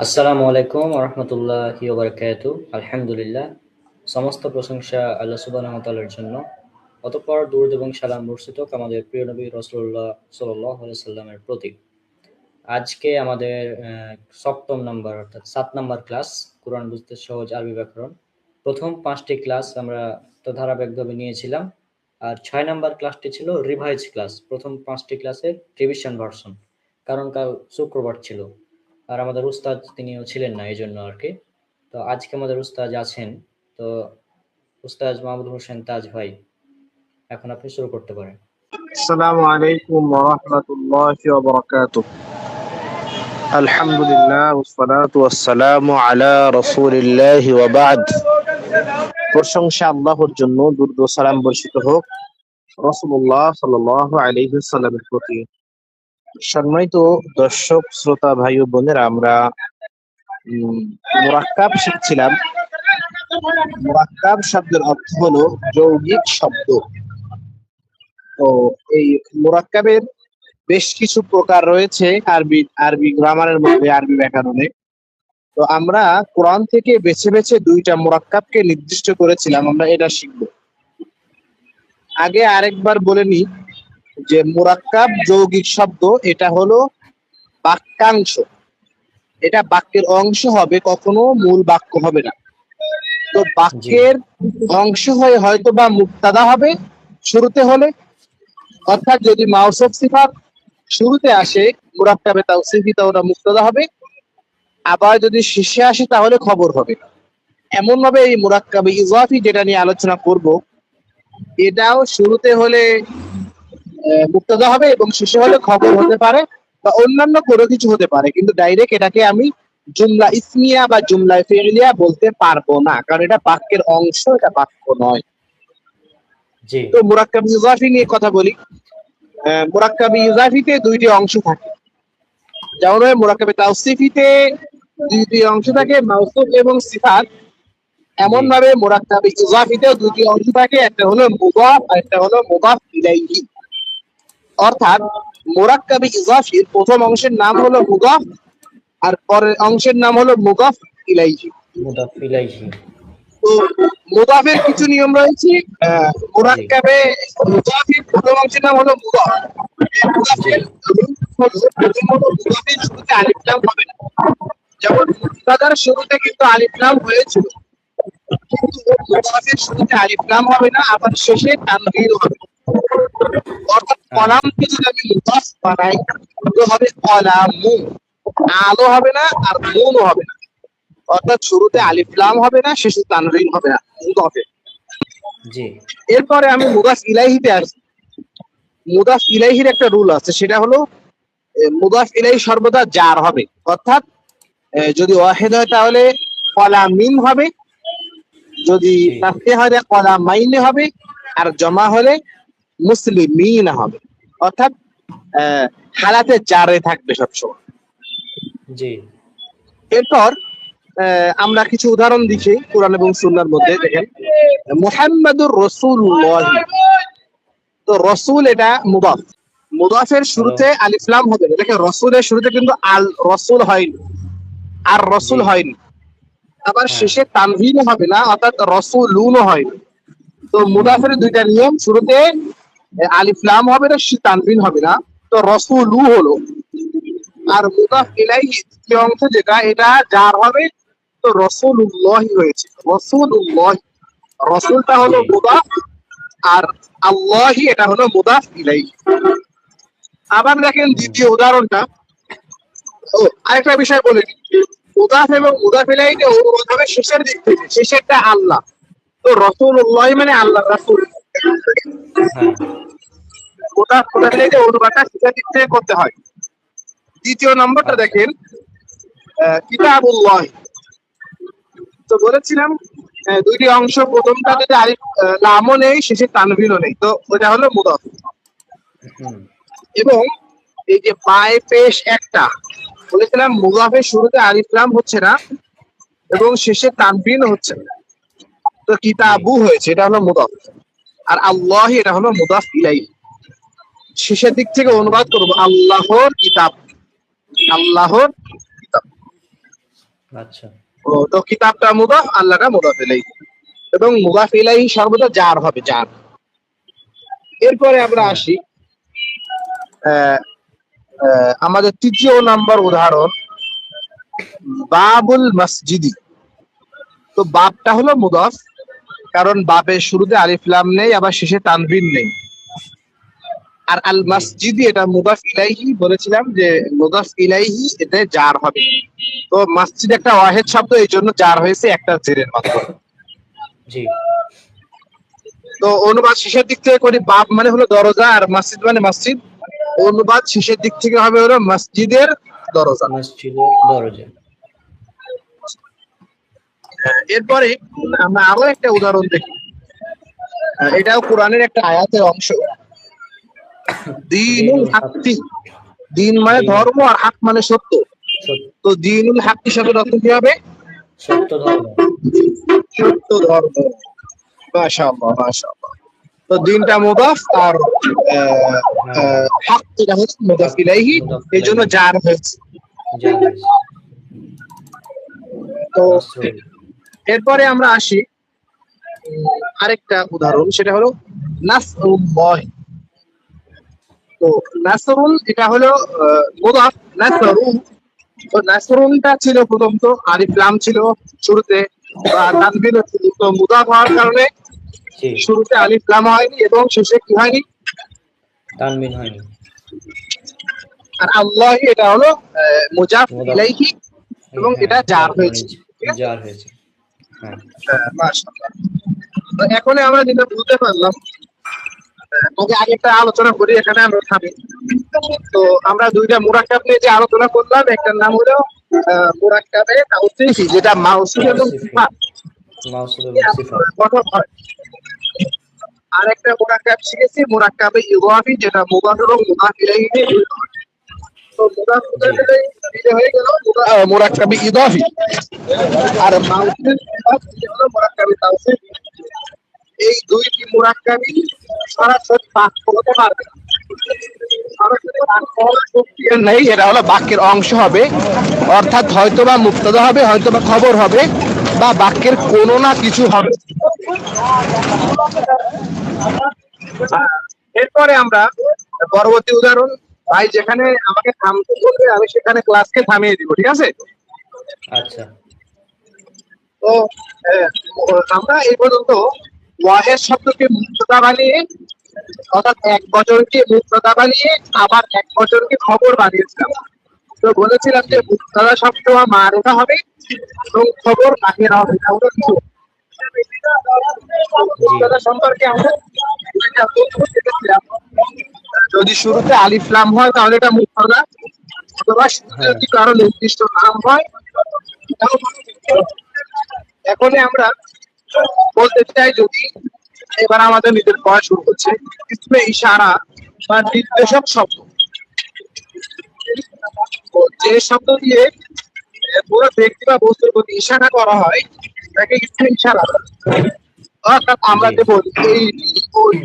আসসালামু আলাইকুম ওয়া রাহমাতুল্লাহি ওয়া বারাকাতুহু। আলহামদুলিল্লাহ। সমস্ত প্রশংসা আল্লাহ সুবহানাহু ওয়া তাআলার জন্য। অতঃপর দুরূদ এবং সালাম বর্ষিত হোক আমাদের প্রিয় নবী রাসূলুল্লাহ সাল্লাল্লাহু আলাইহি সাল্লামের প্রতি। আজকে আমাদের ৭ম নাম্বার অর্থাৎ ৭ নাম্বার ক্লাস কুরআন বুঝতে সহজ আরবি ব্যাকরণ। প্রথম ৫ টি ক্লাস আমরা তো ধারাবাহিকভাবে নিয়েছিলাম। আর ৬ নাম্বার ক্লাসটি ছিল রিভাইজ ক্লাস। প্রথম ৫ টি ক্লাসের রিভিশন ভার্সন। কারণ কাল শুক্রবার ছিল। আর আমাদের উস্তাদ তিনিও ছিলেন না এজন্য আরকি। তো আজকে আমাদের উস্তাদ আছেন। তো উস্তাদ মাহমুদুল হোসেন তাজ ভাই, এখন আপনি শুরু করতে পারেন। السلام عليكم ورحمة الله وبركاته. الحمد لله والصلاة والسلام على رسول الله وبعد. প্রশংসা আল্লাহর জন্য, দুরূদ ও সালাম বর্ষিত হোক রাসূলুল্লাহ সাল্লাল্লাহু আলাইহি ওয়াসাল্লামের প্রতি। সম্মানিত দর্শক শ্রোতা ভাই ও বোনেরা, আমরা মুরাক্কাব শিখছিলাম। মুরাক্কাব শব্দের অর্থ হলো যৌগিক শব্দ। তো এই মুরাক্কাবের বেশ কিছু প্রকার রয়েছে আরবি গ্রামারের মধ্যে, আরবি ব্যাকরণে। তো আমরা কোরআন থেকে বেছে বেছে ২টা মুরাক্কাবকে নির্দিষ্ট করেছিলাম, আমরা এটা শিখব। আগে আরেকবার বলে নি যে মুরাক্কাব যৌগিক শব্দ, এটা হলো বাক্যাংশ, এটা বাক্যের অংশ হবে, কখনো মূল বাক্য হবে না। তো জি, বাক্যের অংশ হয়ে হয়তো বা মুবতাদা হবে শুরুতে হলে, অর্থাৎ যদি মাউসুফ সিফাত শুরুতে আসে মুরাক্কাবে তাওসিফি, তা ওটা মুবতাদা হবে। আবার যদি শেষে আসে তাহলে খবর হবে। এমন ভাবে এই মুরাক্কাবে ইজাফি, যেটা নিয়ে আলোচনা করব, এটাও শুরুতে হলে মুবতাদা হবে এবং শেষে হলে খবর হতে পারে বা অন্যান্য কোনো কিছু হতে পারে, কিন্তু ডাইরেক্ট এটাকে আমি জুমলা ইসমিয়া বা জুমলা ফি'লিয়া বলতে পারবো না, কারণ এটা বাক্যের অংশ, এটা বাক্য নয়। জি, তো মুরাক্কাবে ইজাফি নিয়ে কথা বলি। মুরাক্কাবে ইজাফিতে ২টি অংশ থাকে, যেমন মুরাক্কাবে তাওসিফিতে ২টি অংশ থাকে, মাউসুফ এবং সিফাত। এমন জি, ভাবে মুরাক্কাবে ইজাফিতেও ২টি অংশ থাকে, একটা হলো মুদাফ আর একটা হলো মুদাফ ইলাইহি। অর্থাৎ মুরাক্কাবে ইজাফির প্রথম অংশের নাম হলো মুদাফ, আর পরের অংশের নাম হলো মুদাফ ইলাইহি। মুদাফ ইলাইহি। তো মুদাফের কিছু নিয়ম রয়েছে। জি, মুরাক্কাবে মুদাফির প্রথম অংশের নাম হলো মুদাফ। জি, মুদাফের প্রথমত মুদাফের শুরুতে আলিফ লাম হবে না, যেমন মুবতাদার শুরুতে কিন্তু আলিফ লাম হয়েছিল, কিন্তু মুদাফের শুরুতে আলিফ লাম হবে না, আবার শেষে তানভীর হবে। অর্থাৎ কলামকে যদি আমি মুদাফ বানাই, তো হবে কলামু, আলো হবে না আর মুনও হবে না। অর্থাৎ শুরুতে আলিফ লাম হবে না, শেষে তানভীর হবে না মুদাফে। জি, এরপরে আমি মুদাফ ইলাইহিতে আসি। মুদাফ ইলাইহির একটা রুল আছে, সেটা হলো মুদাফ ইলাইহি সর্বদা জার হবে। অর্থাৎ যদি ওয়াহিদ হয় তাহলে কলামিন হবে, যদি জি, তাসনিয়া হয় তাহলে কলামাইন হবে, আর জমা হলে মুসলিমিন হবে। অর্থাৎ হালাতে জারে থাকবে সবসময়। জি, এরপর আমরা কিছু উদাহরণ দিচ্ছি কোরআন এবং সুন্নাহর মধ্যে। দেখেন, মুহাম্মাদুর রাসূলুল্লাহ, তো রসুল এটা মুদাফ, মুদাফের হ্যালো, শুরুতে আলিফ লাম হবে না। দেখেন রসুলের শুরুতে কিন্তু আল রসুল হয়নি, আর জি, রসুল হয়নি, আবার হ্যাঁ, শেষে তানভীন হবে না, অর্থাৎ রসুলুনও হয়নি। তো হুম, মুদাফের ২টা নিয়ম, শুরুতে আলিফ লাম হবে না, তানভীন হবে না, তো রসুলু হলো। আর মুদাফ হ্যাঁ, ইলাইহি দ্বিতীয় অংশ যেটা, এটা জার হবে, তো রসুলুল্লাহ হয়েছে, রসুলুল্লাহ। রসুলটা হলো জি, মুদাফ, আর আল্লাহি এটা হলো মুদাফ ইলাইহি। আবার দেখেন হুম, দ্বিতীয় উদাহরণটা। ও, আরেকটা বিষয় বলে দিই, মুদাফ এবং মুদাফ ইলাইহিতে অনুবাদ হবে শেষের দিক থেকে, শেষেরটা আল্লাহ। তো রসুলুল্লাহ মানে আল্লাহ রাসূল। হ্যাঁ, মুদাফ মুদাফ ইলাইহিতে অনুবাদটা শেষের দিক থেকে করতে হয়। দ্বিতীয় নম্বরটা আচ্ছা, দেখেন, কিতাবুল্লাহ। তো বলেছিলাম ২টি অংশ, প্রথমটা যদি আলিফ লামও নেই, শেষে তানভীরও নেই, তো ওটা হলো মুদাফ। হুম, এবং এই যে বায়ে পেশ একটা, বলেছিলাম মুদাফের শুরুতে আলিফ লাম হচ্ছে না এবং শেষে তানবিন হচ্ছে না, তো জি, কিতাবু হয়েছে, এটা হলো মুদাফ। আর আল্লাহ এটা হলো মুদাফ ইলাইহি। শেষের দিক থেকে হ্যাঁ, অনুবাদ করব আল্লাহর কিতাব, আল্লাহর কিতাব। আচ্ছা। তো কিতাবটা মুদাফ, আল্লাহটা মুদাফ ইলাইহি, এবং মুদাফ ইলাইহি সর্বদা জার হবে, জার। এরপরে আমরা হ্যাঁ। আসি আহ, আমাদের তৃতীয় নাম্বার উদাহরণ, বাবুল মসজিদি। তো বাবটা হলো মুদাফ, কারণ বাবের শুরুতে আলিফ লাম নেই, আবার শেষে তানবিন নেই। আর আল জি। মসজিদি এটা মুদাফ ইলাইহি, বলেছিলাম যে মুদাফ ইলাইহি এতে জার হবে। তো মসজিদ একটা ওয়াহেদ শব্দ, এই জন্য জার হয়েছে একটা জেরের মাধ্যমে। জি। তো অনুবাদ শেষের দিক থেকে করি, বাব মানে হলো দরজা, আর মসজিদ মানে মসজিদ। অনুবাদ শেষের দিক থেকে হবে হলো মসজিদের দরজা। মসজিদের দরজা। এরপরে আমরা আরো একটা উদাহরণ দেখি, এটাও কোরআনের একটা আয়াতের অংশ। দিনুল দিনুল হক। হাক্কি, দিন মানে দিনুল ধর্ম, আর হাক মানে সত্য। সত্য। তো দিনুল হাক্কি শব্দের অর্থ কি হবে? সত্য ধর্ম। সত্য ধর্ম। মাশাআল্লাহ, মাশাআল্লাহ। তো দিনটা মুদাফ, আর হ্যাঁ। হক যেটা হচ্ছে মুদাফ হক ইলাইহি, মুদাফ এই জন্য ইলাইহি, জার হয়েছে। জার হয়েছে। তো নাসরুল। এরপরে আমরা আসি আরেকটা উদাহরণ, সেটা হলো নাসরুল্লাহ। তো নাসরুল এটা হলো মুদাফ, নাসরু। তো নাসরুলটা ছিল প্রথমত আলিফ লাম ছিল শুরুতে, বা তানবিনও ছিল। তো মুদাফ হওয়ার কারণে জি। শুরুতে আলিফ লাম হয়নি এবং শেষে কি হয়নি? তানবিন হয়নি। আর আল্লাহ এটা হলো মুজাফ মুদাফ। ইলাইহি, এবং হ্যাঁ, এটা জার তার মানে হয়েছে। ঠিক আছে? জার হয়েছে। হ্যাঁ। মাশাআল্লাহ। তো এখন আমরা যেটা বুঝতে পারলাম, আগে আরেকটা আলোচনা করি, এখানে আমরা থামি। তো আমরা দুইটা মুরাক্কাব নিয়ে যে আলোচনা করলাম, একটার নাম হলো মুরাক্কাবে তাওসিফি, যেটা মাউসুফ এবং তাওসিফি। সিফাত মাউসুফ এবং সিফাত। গঠন হয়। আর একটা মুরাক্কাব শিখেছি, মুরাক্কাবে ইদাফি, যেটা মুদাফ এবং মুদাফ ইলাইহি নিয়ে গঠিত হয়। তো মুদাফ জি। মুদাফ ইলাইহি এটা হয়ে গেল মুরাক্কাবে ইদাফি। আর মাউসুফ সিফাত এটা হলো মুরাক্কাবে তাওসিফি। এই দুইটি মুরাক্কাবই সরাসরি বাক্য হতে পারবে না। সরাসরি বাক্য হওয়ার শক্তি এর নেই, এটা হলো বাক্যের অংশ হবে, অর্থাৎ হয়তোবা মুবতাদা হবে, হয়তোবা খবর হবে, বা বাক্যের কোনো না কিছু হবে। এরপরে আমরা পরবর্তী উদাহরণ, ভাই যেখানে আমাকে থামতে বলবে আমি সেখানে ক্লাসকে থামিয়ে দিব, ঠিক আছে? আচ্ছা। তো আহ, আমরা এই পর্যন্ত ওয়াহেদ শব্দকে মুবতাদা বানিয়ে, অর্থাৎ এক বচনকে মুবতাদা বানিয়ে আবার এক বচনকে খবর বানিয়েছিলাম। তো বলেছিলাম জি। যে মুবতাদা শব্দ মারুফা হবে এবং খবর বাহিরা হবে, এটা হলো কিছু। জি। মুবতাদা সম্পর্কে আমরা একটা তথ্য দেখেছিলাম, যদি শুরুতে আলিফ লাম হয় তাহলে এটা মুবতাদা, অথবা শুরুতে হ্যাঁ। যদি কারো নির্দিষ্ট নাম হয় এটাও মুবতাদা। এখন আমরা বলতে চাই, যদি এবার আমাদের নিজের পড়া শুরু হচ্ছে, ইসমে ইশারা বা নির্দেশক শব্দ, তো যে শব্দ দিয়ে পুরো ব্যক্তি বা বস্তুর প্রতি ইশারা করা হয় তাকে ইসমে ইশারা বলে। অর্থাৎ আমরা জি। যে বলি এই ওই,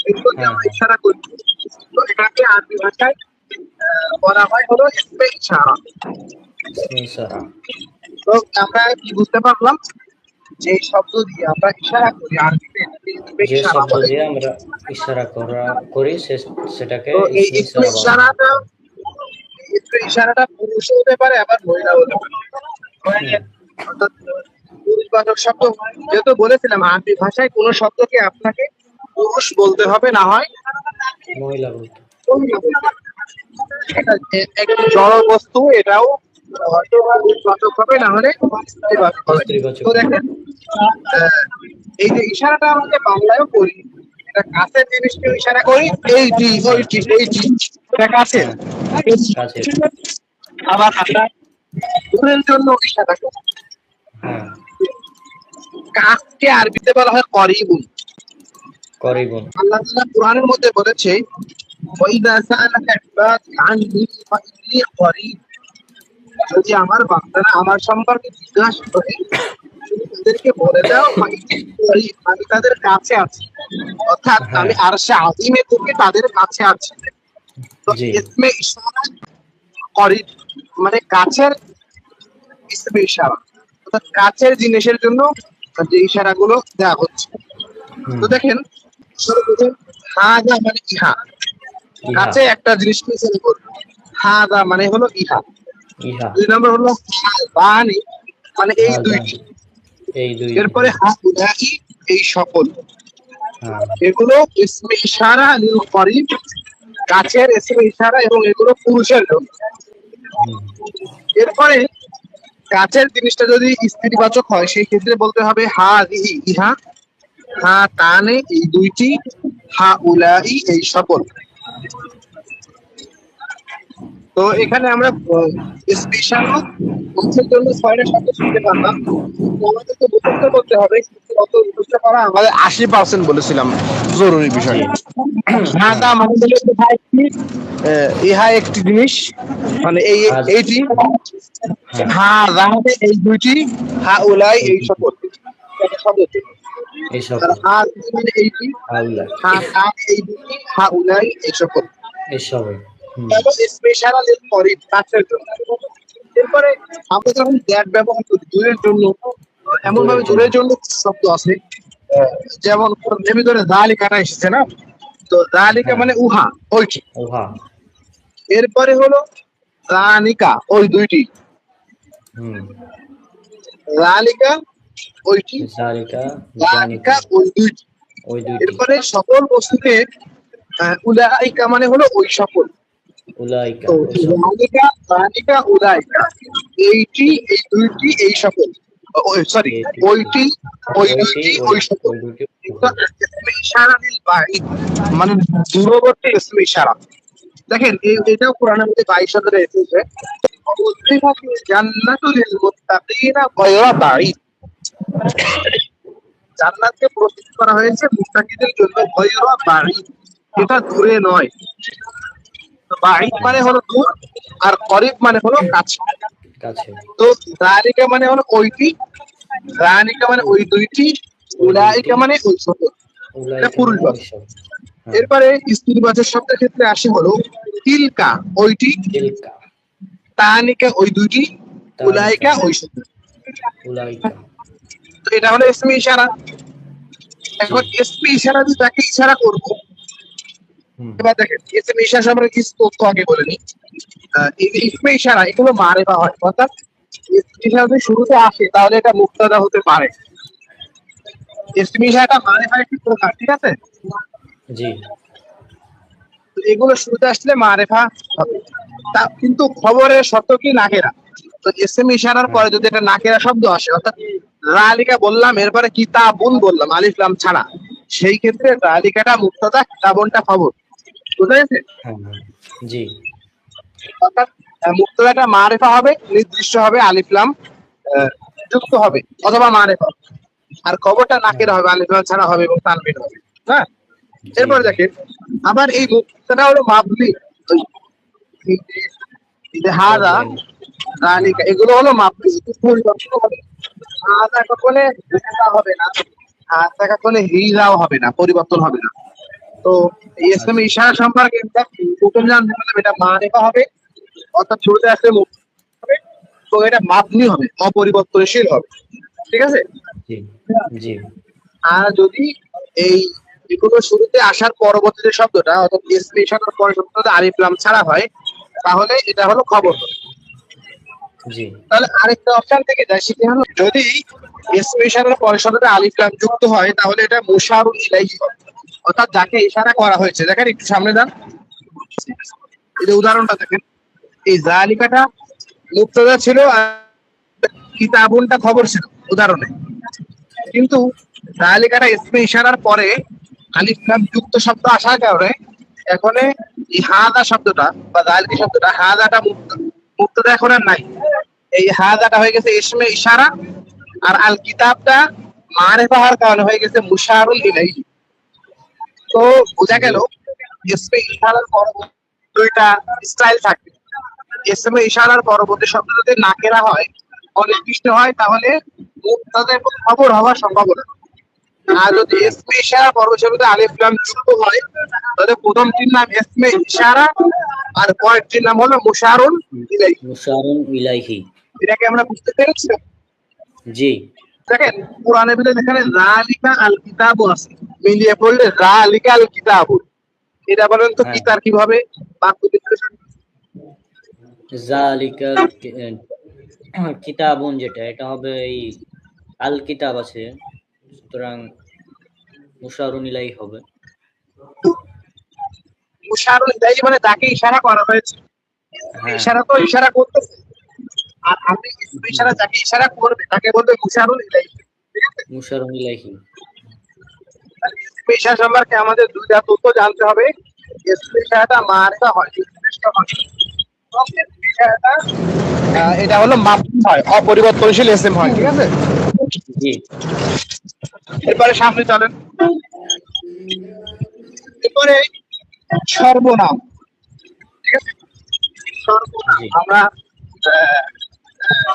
এগুলো দিয়ে হ্যাঁ। আমরা হ্যাঁ। ইশারা করি, তো এটাকে আরবি ভাষায় বলা হয় হলো ইসমে ইশারা। ইসমে ইশারা। তো আমরা কি বুঝতে পারলাম, যে শব্দ দিয়ে আমরা ইশারা করি আরবিতে ইসমে যে ইশারা শব্দ বলে। দিয়ে আমরা ইশারা করি সেটাকে তো এই ইসমে ইসমে ইশারা বলা হয়। ইশারাটা, ইসমে ইশারাটা পুরুষ হতে পারে, আবার মহিলা হতে পারে। হুম। অর্থাৎ পুরুষবাচক শব্দ, যেহেতু বলেছিলাম আরবি ভাষায় কোন শব্দকে আপনাকে পুরুষ বলতে হবে, না হয় মহিলা বলতে। মহিলা বলতে হবে। এটা একটি জড় বস্তু, এটাও হয়তো পুরুষবাচক হবে, না হলে স্ত্রীবাচক হবে। স্ত্রীবাচক তো হবে। দেখেন আহ, এই যে ইশারাটা আমাকে বাংলায়ও করি, এটা কাছের জিনিসকে ইশারা করি, এইটি হ্যাঁ। ওইটি এইটি, এটা কাছের। হ্যাঁ। কাছের। আবার আমরা দূরের জন্য ইশারা করি। হ্যাঁ। কাছকে আরবিতে বলা হয় করিবুন। করিবুন। আল্লাহ তাআলা কোরআনের মধ্যে বলেছে, ওয়াইদা সাআলাকা ইবাদি আননি ফাইন্নী করিব। যদি আমার বান্দারা আমার সম্পর্কে জিজ্ঞাসা করে তুমি তাদেরকে বলে দাও ফাইন্নী করিব, আমি তাদের কাছে আছি। অর্থাৎ হ্যাঁ। আমি আরশে আযীমে থেকে তাদের কাছে আছি। তো জি। ইসমে ইশারা করিব মানে কাছের ইসমে ইশারা, অর্থাৎ কাছের জিনিসের জন্য যে ইশারাগুলো দেওয়া হচ্ছে। হুম। তো দেখেন সর্বপ্রথম হাদা মানে ইহা, ইহা। কাছে একটা জিনিসকে ইশারা করবো, হাদা মানে হলো ইহা। ইহা। 2 নম্বর হলো হাদানি মানে এই হাদা। দুইটি। এই দুইটি। এরপরে হাউলাই এই সকল, হ্যাঁ। এগুলো ইসমে ইশারা লিল করিব, কাছের ইসমে ইশারা, এবং এগুলো পুরুষের জন্য। হুম। এরপরে কাছের জিনিসটা যদি স্ত্রীবাচক হয় সেই ক্ষেত্রে বলতে হবে হাদিহি ইহা, হা তানে এই দুইটি, হা উলাই এই সকল। তো এখানে আমরা স্পেশাল অংশের জন্য 6টা শব্দ শিখতে পারলাম। তো আমাদেরকে মুখস্থ করতে হবে, কিন্তু অত মুখস্থ করা আমাদের 80% বলেছিলাম জরুরি বিষয়। জি। হ্যাঁ। হাদা মানে হলো ইহা একটি, ইহা একটি জিনিস, মানে এই আজ। এইটি, হ্যাঁ। হাদা এই দুইটি, হা উলাই এই এই দুইটি। সকল। একটা শব্দ ছিল। এই আর সকল। হাদা মানে এইটি, হাউলা। হা তা এই দুইটি, হা উলাই এই সকল। এই সবই। হুম। এবং স্পেশাল করিব কাছের জন্য। এরপরে আমরা যখন দ্যাট ব্যবহার করি দূরের জন্য, এমন ভাবে দূরের জন্য। দূরের জন্য কিছু শব্দ আছে, যেমন এর ভিতরে জালিকাটা এসেছে না, তো জালিকা হ্যাঁ। মানে উহা ওইটি। উহা। এরপরে হলো রানিকা ওই দুইটি, হুম। রানিকা ওইটি, জালিকা। রানিকা জানিকা। ওই দুইটি। ওই দুইটি। এরপরে সকল বস্তুকে উলাইকা মানে হলো ওই সকল। উলাইকা। তো ওই সকল। রানিকা, রানিকা উলাইকা এইটি এই দুইটি এই সকল, সরি এটি। ওইটি ওই ওইটি। দুইটি ওই। ওই সকল। ওই দুইটি। এগুলো ইসমে ইশারা লিল বাঈদ, মানে দূরবর্তী ইসমে ইশারা। দেখেন এটাও কোরআনের মধ্যে 22 এসেছে, উযলিফাতিল জান্নাতু লিল মুত্তাকিনা গায়রা বাঈদ। জান্নাতকে প্রস্তুত করা হয়েছে মুত্তাকিদের জন্য গায়রা বাঈদ, এটা দূরে নয়। তো বাঈদ মানে হলো দূর, আর করিব মানে হলো কাছে। কাছে। তো যালিকা মানে হলো ওইটি, রানিকা মানে ওই দুইটি, ওই দুইটি। উলাইকা মানে ওই সকল। এটা উলাইকা মানে ওই পুরুষবাচক। সকল। হ্যাঁ। এরপরে স্ত্রীবাচক শব্দের ক্ষেত্রে আসে হলো তিলকা ওইটি, তিলকা। তানিকা ওই দুইটি, তানিকা। উলাইকা ওই সকল। উলাইকা। তো এটা হলো ইসমে ইশারা। জি। এখন ইসমে ইশারা দিয়ে তাকে ইশারা করবো। হুম। এবার দেখেন ইসমে ইশারা সম্পর্কে কিছু তথ্য আগে বলে নিই। এই যে ইসমে ইশারা এগুলো মারেফা হয়, অর্থাৎ ইসমে ইশারা যদি শুরুতে আসে তাহলে এটা মুক্তাদা হতে পারে। ইসমে ইশারাটা মারেফা একটি প্রকার, ঠিক আছে? জি। তো এগুলো শুরুতে আসলে মারেফা হবে। তা কিন্তু খবরের শর্ত কি নাকেরা। তো ইসমে ইশারার হ্যাঁ। পরে যদি একটা নাকেরা শব্দ আসে, অর্থাৎ রালিকা বললাম, এরপরে কিতাবুন বললাম আলিফ লাম ছাড়া, সেই ক্ষেত্রে রালিকাটা মুক্তাদা, কিতাবুনটা খবর। বুঝা গেছে? হ্যাঁ। হ্যাঁ। জি। অর্থাৎ মুক্তাদাটা মারেফা হবে, নির্দিষ্ট হবে, আলিফ লাম যুক্ত হবে অথবা মারেফা। আর খবরটা হ্যাঁ। নাকেরা হবে, আলিফ লাম ছাড়া হবে এবং তানবিন হবে। হ্যাঁ। জি। এরপরে দেখেন আবার এই মুক্তাদা হলো মাবনি, এই যে হাদা, মবলেন। রালিকা এগুলো হলো মাবনি, পরিবর্তন হবে। হাদা কখনো হিজা হবে না, হাদা কখনো হিজাও হবে না, পরিবর্তন হবে না। তো এই ইসলামে আচ্ছা। ইশারা সম্পর্কে প্রথম জানতে পারলাম এটা মারেফা হবে, অর্থাৎ শুরুতে আসলে হবে, তো এটা মাবনি হবে, অপরিবর্তনশীল হবে। ঠিক আছে? জি। জি। আর যদি এই এগুলো শুরুতে আসার পরবর্তী যে শব্দটা, অর্থাৎ ইসমে ইশারার পরে শব্দটা আলিফ লাম ছাড়া হয়, তাহলে এটা হলো খবর। জি। তাহলে আরেকটা অপশন থেকে যায়, সেটা হলো যদি ইসমে ইশারার পরে শব্দটা আলিফ লাম যুক্ত হয় তাহলে এটা মুশারুন ইলাইহি হবে, অর্থাৎ যাকে ইশারা করা হয়েছে। দেখেন একটু সামনে যান, এই যে উদাহরণটা দেখেন, এই জালিকাটা মুক্তদা ছিল আর কিতাবুনটা খবর ছিল উদাহরণে, কিন্তু জালিকাটা ইসমে ইশারার পরে আলিফ লাম যুক্ত শব্দ আসার কারণে এখন এই হাদা শব্দটা বা জালিকা শব্দটা, হাদাটা মুক্তদা এখন আর নাই, এই হাদাটা হয়ে গেছে ইসমে ইশারা, আর আল কিতাবটা মারেফা হওয়ার কারণে হয়ে গেছে মুশারুল ইলাইহি। তো বোঝা জি। গেল ইসমে ইশারার পরবর্তী দুইটা স্টাইল থাকে। ইসমে ইশারার পরবর্তী শব্দ যদি নাকেরা হয়, অনির্দিষ্ট হয়, তাহলে মুক্তাদের খবর হওয়ার সম্ভাবনা। আর যদি হ্যাঁ। ইসমে ইশারা পরবর্তী শব্দে আলিফ লাম যুক্ত হয়, তাহলে প্রথমটির নাম ইসমে ইশারা আর পরেরটির নাম হলো মুশারুল ইলাইহি। মুশারুন ইলাইহি। এটাকে আমরা বুঝতে পেরেছি। জি। দেখেন কোরআনের ভিতরে এখানে রালিকা আল কিতাবও আছে, মিলিয়ে পড়লে রালিকা আল কিতাবু, এটা বলেন তো হ্যাঁ, কিতার কিভাবে বাক্য বিশ্লেষণ? জালিকাল কিতাবুন, যেটা এটা হবে এই আল কিতাব আছে, সুতরাং মুশারুন ইলাইহি হবে। মুশারুল ইলাইহি মানে তাকে ইশারা করা হয়েছে, হ্যাঁ। ইশারা তো ইশারা করতেছে, আর আপনি ইসমে ইশারা যাকে ইশারা করবে তাকে বলবে মুশারুল ইলাইহি, ঠিক আছে? মুশারুন ইলাইহি। তাহলে ইসমে ইশারা সম্পর্কে আমাদের দুইটা তথ্য জানতে হবে। ইসমে ইশারাটা মারিফা হয়, নির্দিষ্ট হয়। ইসমে ইশারাটা এটা হলো মাফুল হয়, অপরিবর্তনশীল এসএম হয়, ঠিক আছে? জি। এরপরে সামনে চলেন। এরপরে সর্বনাম, ঠিক আছে? সর্বনাম জি। আমরা আহ,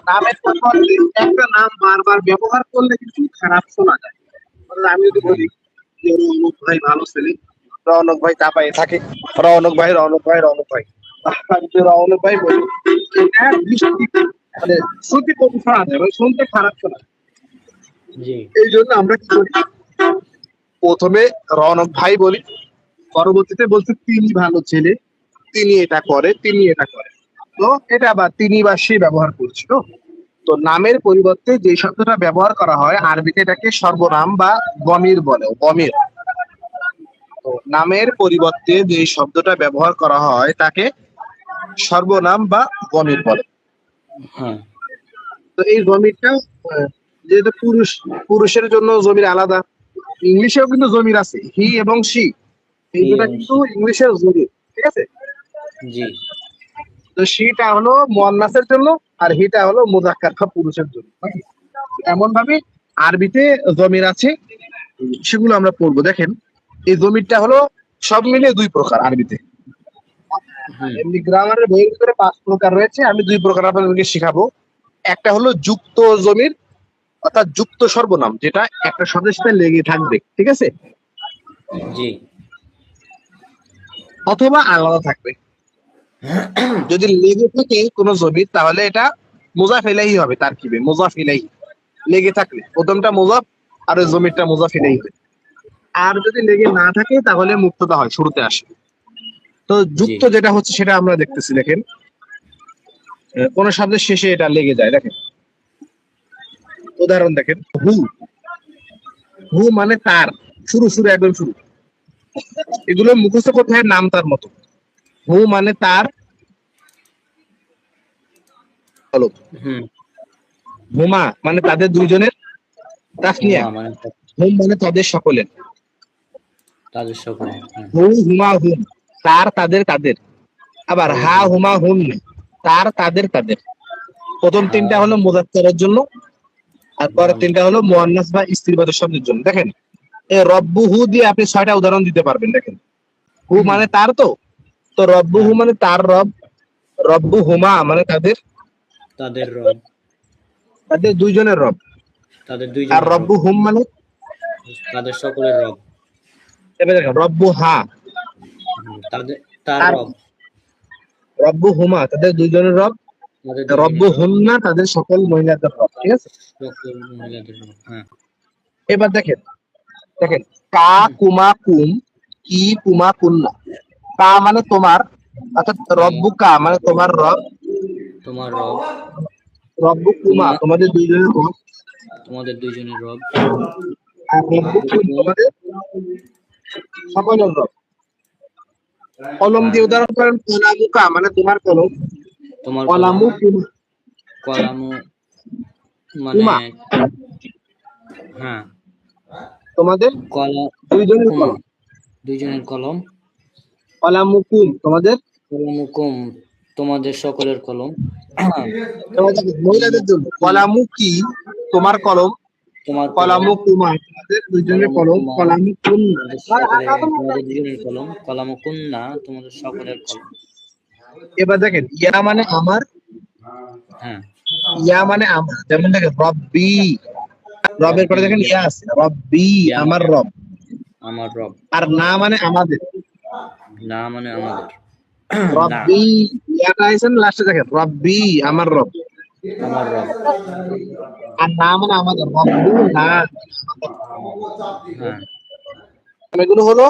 নামের পরিবর্তে একটা নাম বারবার ব্যবহার করলে কিন্তু খারাপ শোনা যায়। আমি যদি হ্যাঁ। বলি যে রৌনক ভাই ভালো ছেলে, রৌনক ভাই চাপায়ে থাকে, রৌনক ভাই রৌনক ভাই রৌনক ভাই, আমি যদি রৌনক ভাই বলি এটা দৃষ্টি মানে শ্রুতি কম শোনা যায়, মানে শুনতে খারাপ শোনা যায়। জি। এই জন্য আমরা কি করি, প্রথমে রৌনক ভাই বলি, পরবর্তীতে বলছি তিনি ভালো ছেলে, তিনি এটা করে, তিনি এটা করে। তো এটা বা তিনি বা সে ব্যবহার করছিল। তো নামের পরিবর্তে যে শব্দটা ব্যবহার করা হয় আরবিতে এটাকে সর্বনাম বা গমির বলে, গমির। তো নামের পরিবর্তে যে শব্দটা ব্যবহার করা হয় তাকে সর্বনাম বা গমির বলে। হ্যাঁ। তো এই জমিরটা যেহেতু পুরুষের জন্য জমির আলাদা, ইংলিশেও কিন্তু জমির আছে, হি এবং সি, এই দুটা কিন্তু ইংলিশের জমির, ঠিক আছে? জি। তো সিটা হলো মুয়ান্নাসের জন্য, আর হিটা হলো মুযাক্কার বা পুরুষের জন্য। এমন ভাবে আরবিতে জমির আছে, সেগুলো আমরা পড়বো। দেখেন এই জমিরটা হলো সব মিলিয়ে দুই প্রকার আরবিতে। হুম। এমনি গ্রামারের বইয়ের ভিতরে 5 প্রকার রয়েছে, আমি 2 প্রকার আপনাদেরকে শিখাবো। একটা হলো যুক্ত জমির, অর্থাৎ যুক্ত সর্বনাম, যেটা একটা শব্দের সাথে লেগে থাকবে, ঠিক আছে, জি। অথবা আলাদা থাকবে। যদি লেগে থাকে কোনো জমির তাহলে এটা মুজাফ ইলাইহি হবে, তারকিবে মুজাফ ইলাইহি। লেগে থাকলে প্রথমটা মুজাফ আর ওই জমিরটা মুজাফ ইলাইহি হবে। আর যদি লেগে না থাকে তাহলে মুক্তদা হয়, শুরুতে আসে। তো জি। যুক্ত যেটা হচ্ছে সেটা আমরা দেখতেছি। দেখেন কোন শব্দের শেষে এটা লেগে যায়, দেখেন উদাহরণ দেখেন, হু, হু মানে তার, শুরু শুরু একদম শুরু। এগুলো মুখস্থ করতে হয় নাম তার মতো। হু মানে তার কলম, হুম। হুমা মানে তাদের দুইজনের তাসনিয়া, হুমা মানে হুম মানে তাদের সকলের, তাদের সকলে। হ্যাঁ। হু হুমা হুম তার তাদের তাদের, আবার হু হা হুম। হুমা হুম তার তাদের তাদের। প্রথম হা তিনটা হলো হুম। মুযাক্কারের জন্য, আর পরের মুয়ান। তিনটা হলো মুয়ান্নাস বা স্ত্রীবাচক শব্দের জন্য। দেখেন এই রব্বু হু দিয়ে আপনি 6টা উদাহরণ দিতে পারবেন। দেখেন হু মানে তার, তো তো রব্বু হু হ্যাঁ, মানে তার রব, রব্বু হুমা মানে তাদের, তাদের রব, তাদের দুইজনের রব, তাদের আর দুইজনের রব, রব্বু হুম মানে, তাদের সকলের রব। এবার দেখেন রব্বু হা, তাদের, তার তার, রব, রব্বু হুমা তাদের দুইজনের রব, তাদের রব্বু দুইজনের রব, হুন্না তাদের সকল মহিলাদের রব, ঠিক আছে? সকল মহিলাদের রব। হ্যাঁ। এবার দেখেন, দেখেন কা কুমা কুম, কি কুমা কুন্না। কা মানে তোমার, অর্থাৎ হুম, রব্বু কা মানে তোমার রব, তোমার রব। রব্বু কুমা কুম্মা, তোমাদের দুইজনের রব, তোমাদের দুইজনের রব। আর রব্বু কুম রব্বুকুম, তোমাদের সকলের রব। কলম হ্যাঁ, দিয়ে উদাহরণ করেন, কলামুকা মানে তোমার কলম, তোমার কলম। কলামু কুমা, কলামু মানে, কুমা হ্যাঁ, তোমাদের কলা, দুইজনের কুমা কলম, দুইজনের কলম। কলামু কুম তোমাদের, কলমুকুম তোমাদের সকলের কলম। তোমাদের মহিলাদের জন্য কলামুকি কলামু কি তোমার কলম, তোমার কলম। কলামু কুমা তোমাদের দুইজনের কলম, কলমুকুমা কলামু কুন্না। তোমাদের সকলের, তোমাদের দুজনের কলম। কলামুকুন্না তোমাদের সকলের কলম। এবার দেখেন ইয়া মানে আমার, হ্যাঁ। ইয়া মানে আমার, যেমন দেখেন রব্বি, রবের পরে রব্বি দেখেন ইয়া, ইয়া আছে, রব্বি ইয়া আমার মানে রব। আমার রব। আর না মানে আমাদের, না মানে আমাদের। না। রব্বি ইয়াটা আইছেন লাস্টে, দেখেন রব্বি আমার রব। আমার রব। আর না মানে আমাদের রব্বু না। হ্যাঁ, এগুলো হলো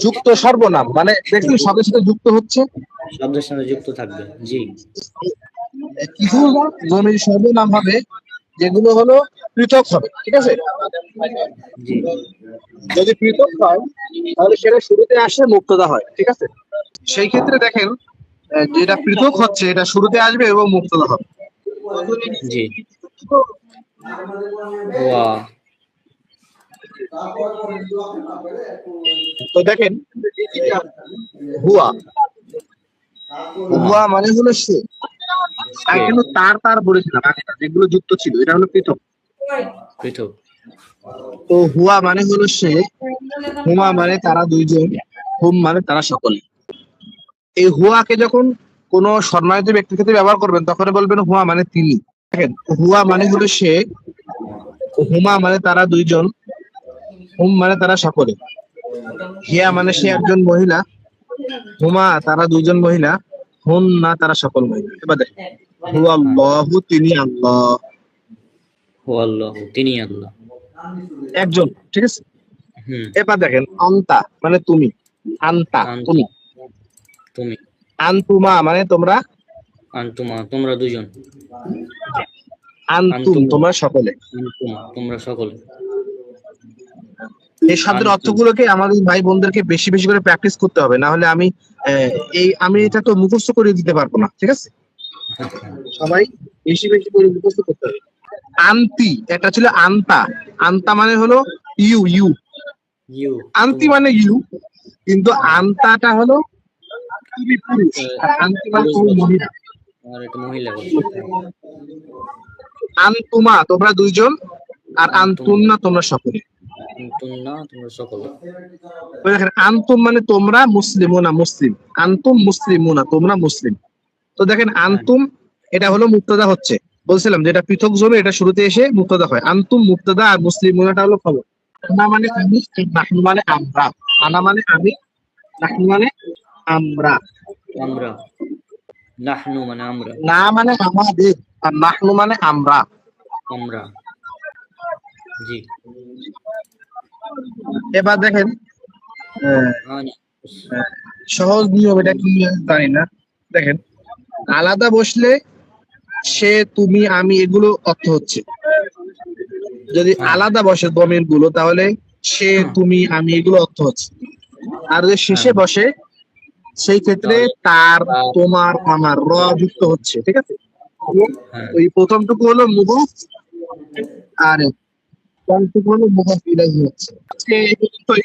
যুক্ত সর্বনাম, মানে দেখছেন সাথে সাথে যুক্ত হচ্ছে। শব্দের সাথে যুক্ত থাকবে। জি, কিছু জমির সর্বনাম হবে যেগুলো হলো পৃথক হবে, ঠিক আছে। জি, যদি পৃথক হয় তাহলে সেটা শুরুতে আসে মুক্তদা হয়, ঠিক আছে। সেই ক্ষেত্রে দেখেন যেটা পৃথক হচ্ছে এটা শুরুতে আসবে এবং মুক্তদা হবে। জি। ওয়া। তো দেখেন হুয়া, হুয়া মানে হলো সে। আর কে? কিন্তু তার তার বলেছিলাম একটা, যেগুলো যুক্ত ছিল এটা হলো পৃথক। পৃথক। তো হুয়া মানে হলো সে, হুমা মানে তারা দুইজন, হুম মানে তারা সকলে। এই হুয়াকে যখন কোনো সম্মানিত ব্যক্তির ক্ষেত্রে ব্যবহার করবেন তখন বলবেন হুয়া মানে তিনি। দেখেন হুয়া মানে হলো সে, হুমা মানে তারা দুইজন, হুম মানে তারা সকলে, হিয়া মানে সে একজন মহিলা, হুমা তারা দুইজন মহিলা, হুন না তারা সকল মহিলা। এবার দেখেন হুয়া হ্যাঁ। আল্লাহু, তিনি আল্লাহ, হু আল্লাহ, তিনি আল্লাহ। একজন, ঠিক আছে। হুম। এবার দেখেন আন্তা মানে তুমি, আন্তা আনতু, তুমি, তুমি। আন্তুমা মানে তোমরা, আনতুমা, তোমরা দুজন। আন্তুম আনতুমু, তোমরা সকলে। আনতুমা, তোমরা সকলে। এই শব্দের আনতুম। অর্থগুলোকে আমাদের ভাই বোনদেরকে বেশি বেশি করে প্র্যাকটিস করতে হবে, না হলে আমি এটা তো মুখস্থ করে দিতে পারবো না, ঠিক আছে। সবাই বেশি বেশি করে মুখস্থ করতে হবে। আন্তি একটা ছিল আন্তা, আন্তা মানে হলো ইউ ইউ, ইউ, আন্তি তুমি। মানে ইউ, কিন্তু আন্তাটা হলো তুমি পুরুষ, আর আন্তি মানে তুমি পুরুষবাচক। মহিলা। আর এটা মহিলাবাচক। হ্যাঁ। আন্তুমা তোমরা দুইজন, আর আনতুমা, আন্তুন্না তোমরা সকলে। আনতুন্না, তোমরা সকলে। ওই দেখেন আন্তুম মানে তোমরা মুসলিমুনা মুসলিম, আন্তুম মুসলিমুনা তোমরা মুসলিম। তো দেখেন হ্যাঁ, আন্তুম এটা হলো মুক্তাদা হচ্ছে, বলছিলাম যেটা পৃথক জমি এটা শুরুতে এসে মুক্তাদা হয়। আন্তুম মুক্তাদা আর মুসলিমুনাটা হলো খবর। আনা মানে আমি, নাহনু মানে আমরা। আনা মানে আমি, নাহনু মানে আমরা। আমরা। নাহনু মানে আমরা। না মানে আমাদের, আর নাহনু মানে আমরা। আমরা। জি। এবার দেখেন আহ, আনা। আহ, সহজ নিয়ম, এটা কি জানি না। দেখেন আলাদা বসলে সে তুমি আমি এগুলো অর্থ হচ্ছে, যদি হ্যাঁ, আলাদা বসে দমির গুলো তাহলে সে তুমি আমি এগুলো অর্থ হচ্ছে। আর যদি হ্যাঁ। শেষে বসে সেই ক্ষেত্রে তাহলে তার, তার, তোমার, আমার র যুক্ত হচ্ছে, ঠিক আছে। হ্যাঁ। ওই প্রথমটুকু হলো মুদাফ, আর পরটুকু হলো মুদাফ ইলাইহি হচ্ছে। আজকে এই পর্যন্তই।